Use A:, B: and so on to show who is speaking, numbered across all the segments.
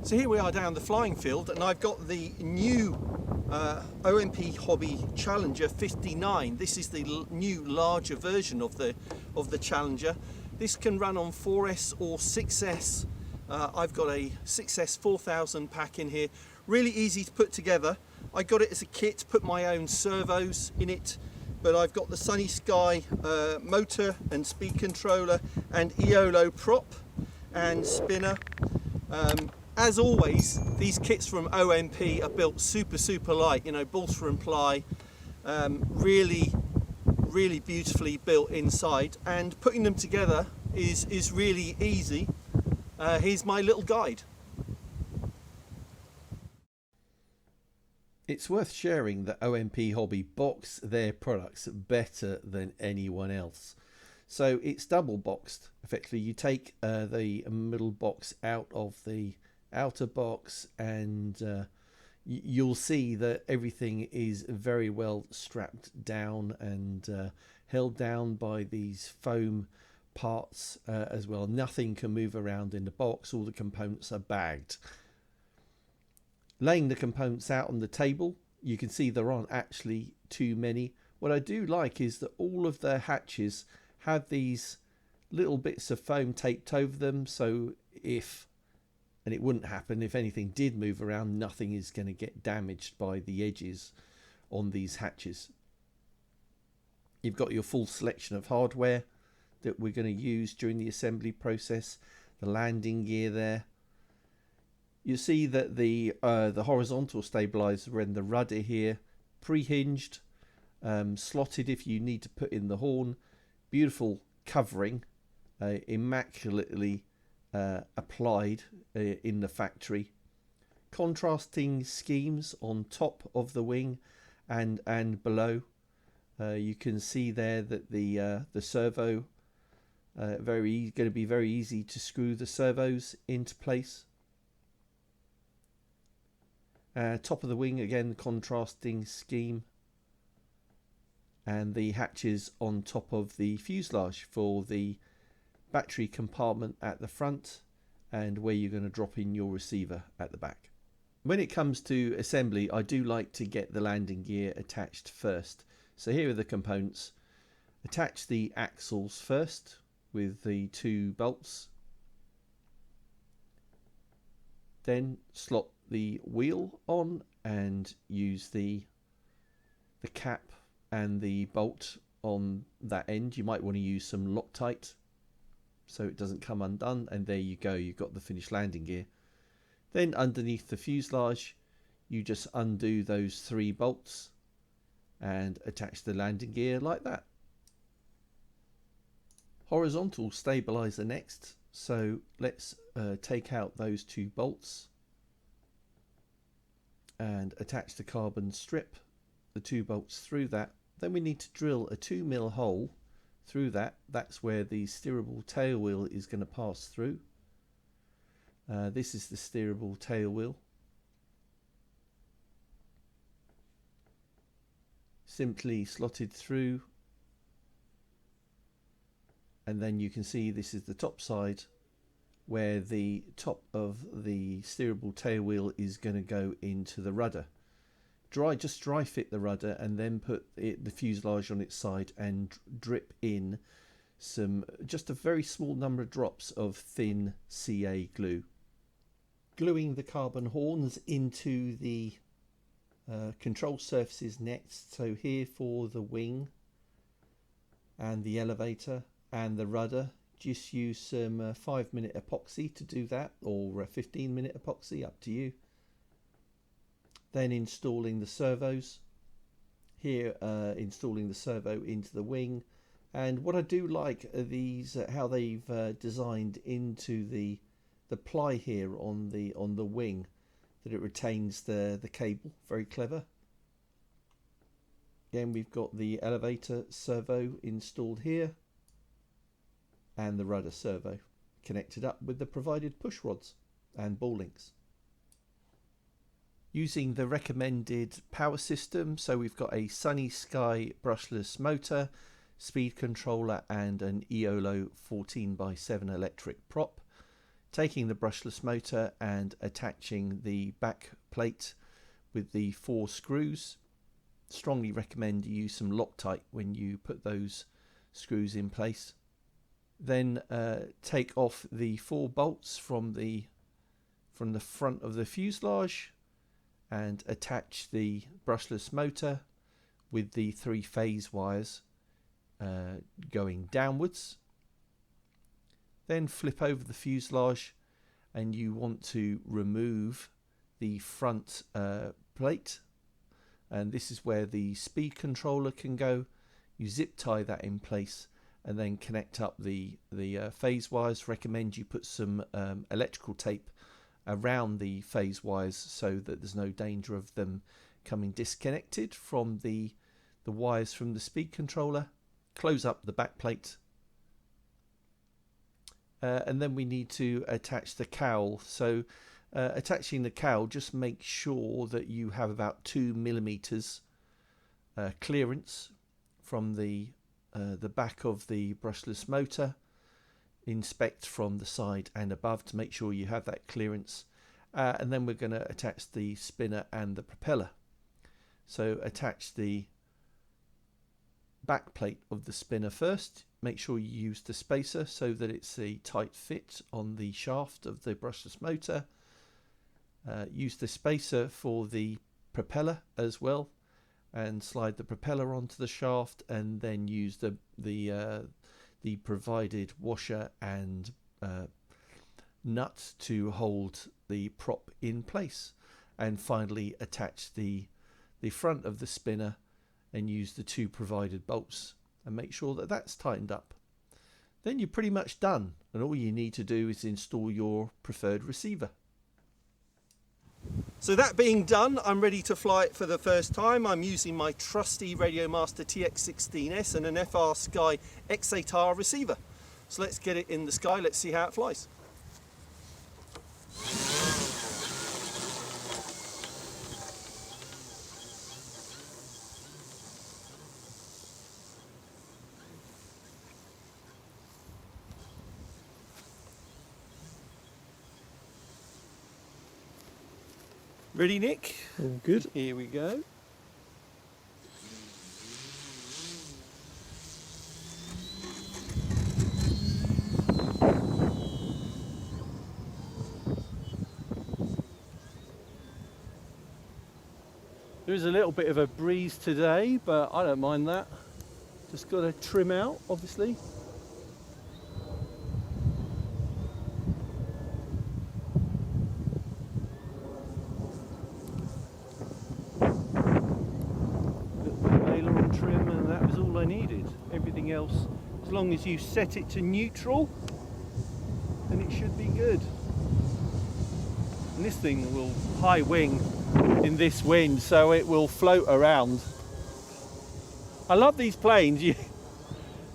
A: So here we are down the flying field, and I've got the new OMP Hobby Challenger 59. This is the new larger version of the Challenger. This can run on 4S or 6S. I've got a 6S 4000 pack in here. Really easy to put together. I got it as a kit, put my own servos in it, but I've got the SunnySky motor and speed controller and EOLO prop and spinner. As always, these kits from OMP are built super light, you know, balsa and ply, really beautifully built inside, and putting them together is really easy. Here's my little guide.
B: It's worth sharing that OMP Hobby box their products better than anyone else. So it's double boxed. Effectively, you take the middle box out of the outer box, and you'll see that everything is very well strapped down and held down by these foam parts as well. Nothing can move around in the box. All the components are bagged. Laying the components out on the table, you can see there aren't actually too many. What I do like is that all of the hatches have these little bits of foam taped over them, so and it wouldn't happen if anything did move around, nothing is going to get damaged by the edges on these hatches. You've got your full selection of hardware that we're going to use during the assembly process. The landing gear there. You see that the horizontal stabilizer and the rudder here pre-hinged, slotted if you need to put in the horn. Beautiful covering, immaculately applied in the factory. Contrasting schemes on top of the wing and below. You can see there that the servo going to be very easy to screw the servos into place. Top of the wing again, contrasting scheme, and the hatches on top of the fuselage for the battery compartment at the front and where you're going to drop in your receiver at the back. When it comes to assembly, I do like to get the landing gear attached first. So here are the components. Attach the axles first with the 2 bolts. Then slot the wheel on and use the cap and the bolt on that end. You might want to use some Loctite so it doesn't come undone, and there you go, you've got the finished landing gear. Then underneath the fuselage, you just undo those 3 bolts and attach the landing gear like that. Horizontal stabilizer next, so let's take out those 2 bolts and attach the carbon strip, the 2 bolts through that. Then we need to drill a 2mm hole through that. That's where the steerable tail wheel is going to pass through. This is the steerable tail wheel. Simply slotted through, and then you can see this is the top side where the top of the steerable tail wheel is going to go into the rudder. Just dry fit the rudder and then put the fuselage on its side and drip in just a very small number of drops of thin CA glue. Gluing the carbon horns into the control surfaces next. So here for the wing and the elevator and the rudder, just use some 5-minute epoxy to do that, or 15-minute epoxy, up to you. Then installing the servos. Here installing the servo into the wing. And what I do like are these, how they've designed into the ply here on the wing, that it retains the cable. Very clever. Again, we've got the elevator servo installed here and the rudder servo connected up with the provided push rods and ball links. Using the recommended power system, so we've got a SunnySky brushless motor, speed controller and an EOLO 14x7 electric prop. taking the brushless motor and attaching the back plate with the 4 screws. Strongly recommend you use some Loctite when you put those screws in place. Then take off the 4 bolts from the front of the fuselage and attach the brushless motor with the 3 phase wires going downwards. Then flip over the fuselage, and you want to remove the front plate, and this is where the speed controller can go. You zip tie that in place and then connect up the phase wires. Recommend you put some electrical tape around the phase wires so that there's no danger of them coming disconnected from the wires from the speed controller. Close up the back plate, and then we need to attach the cowl. So attaching the cowl, just make sure that you have about 2 millimeters clearance from the back of the brushless motor. Inspect from the side and above to make sure you have that clearance, and then we're going to attach the spinner and the propeller. So attach the back plate of the spinner first. Make sure you use the spacer so that it's a tight fit on the shaft of the brushless motor. Use the spacer for the propeller as well, and slide the propeller onto the shaft, and then use the provided washer and nut to hold the prop in place. And finally attach the front of the spinner and use the 2 provided bolts and make sure that that's tightened up. Then you're pretty much done, and all you need to do is install your preferred receiver.
A: So that being done, I'm ready to fly it for the first time. I'm using my trusty Radiomaster TX16S and an FrSky X8R receiver. So let's get it in the sky, let's see how it flies. Ready, Nick?
B: All good.
A: Here we go. There is a little bit of a breeze today, but I don't mind that. Just got to trim out, obviously. Trim, and that was all I needed. Everything else, as long as you set it to neutral, then it should be good. And this thing will high wing in this wind, so it will float around. I love these planes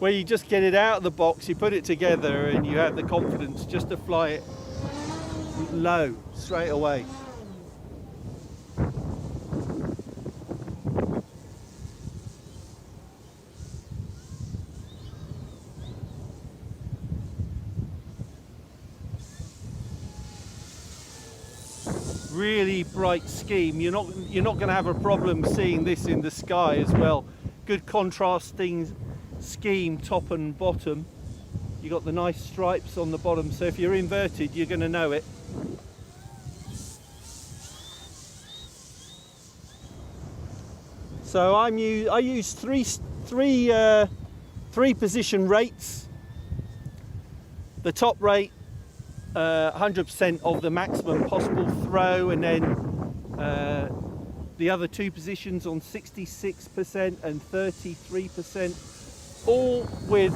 A: where you just get it out of the box, you put it together, and you have the confidence just to fly it low straight away. Really bright scheme. You're not going to have a problem seeing this in the sky as well. Good contrasting scheme, top and bottom. You got the nice stripes on the bottom, so if you're inverted, you're going to know it. So I use three position rates. The top rate, 100% of the maximum possible throw, and then the other 2 positions on 66% and 33%, all with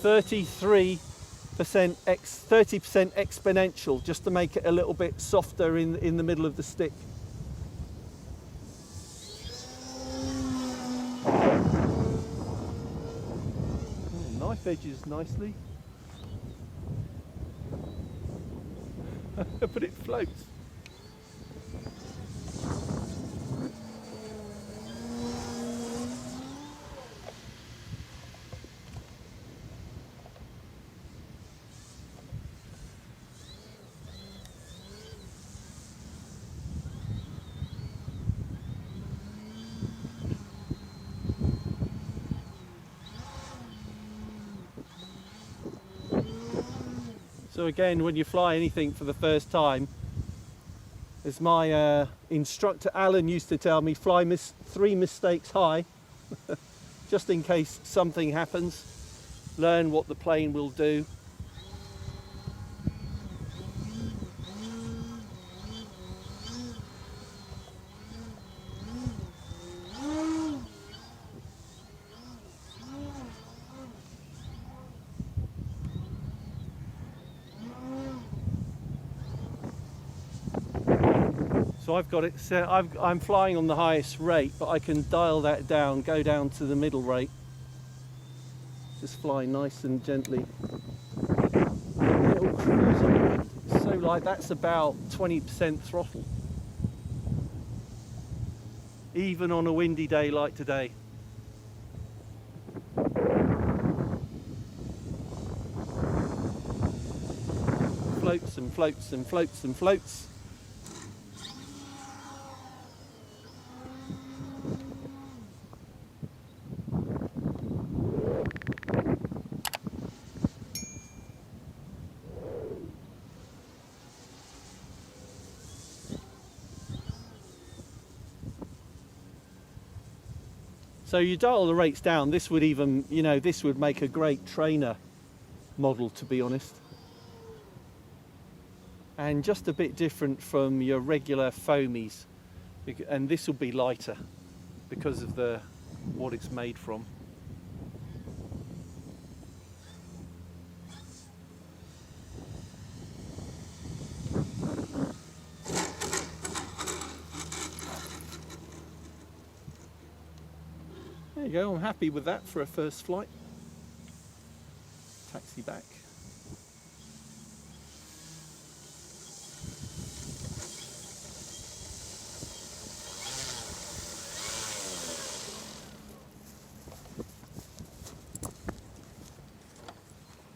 A: 30% exponential, just to make it a little bit softer in the middle of the stick. Knife edges nicely. But it floats. So again, when you fly anything for the first time, as my instructor Alan used to tell me, fly 3 mistakes high, just in case something happens. Learn what the plane will do. So I've got it set, I'm flying on the highest rate, but I can dial that down, go down to the middle rate. Just fly nice and gently. Little cruise on the wind. So like that's about 20% throttle. Even on a windy day like today. Floats and floats and floats and floats. So you dial the rates down, this would even, you know, this would make a great trainer model, to be honest. And just a bit different from your regular foamies. And this will be lighter because of what it's made from. There you go, I'm happy with that for a first flight. Taxi back.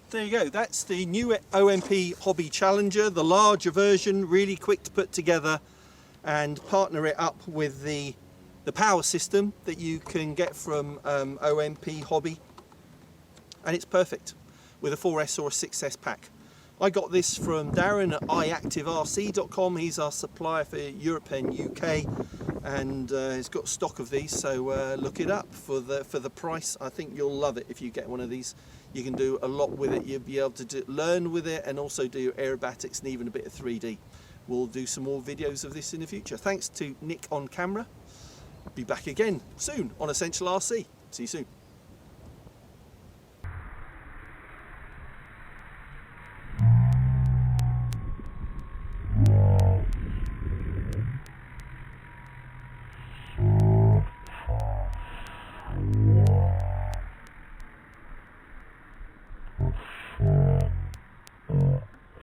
A: There you go, that's the new OMP Hobby Challenger, the larger version, really quick to put together, and partner it up with the power system that you can get from OMP Hobby, and it's perfect with a 4S or a 6S pack. I got this from Darren at iactiverc.com. He's our supplier for Europe and UK, and he's got stock of these, so look it up for the price. I think you'll love it if you get one of these. You can do a lot with it. You'll be able to learn with it and also do aerobatics and even a bit of 3D. We'll do some more videos of this in the future. Thanks to Nick on camera. Be back again soon on Essential RC. See you soon.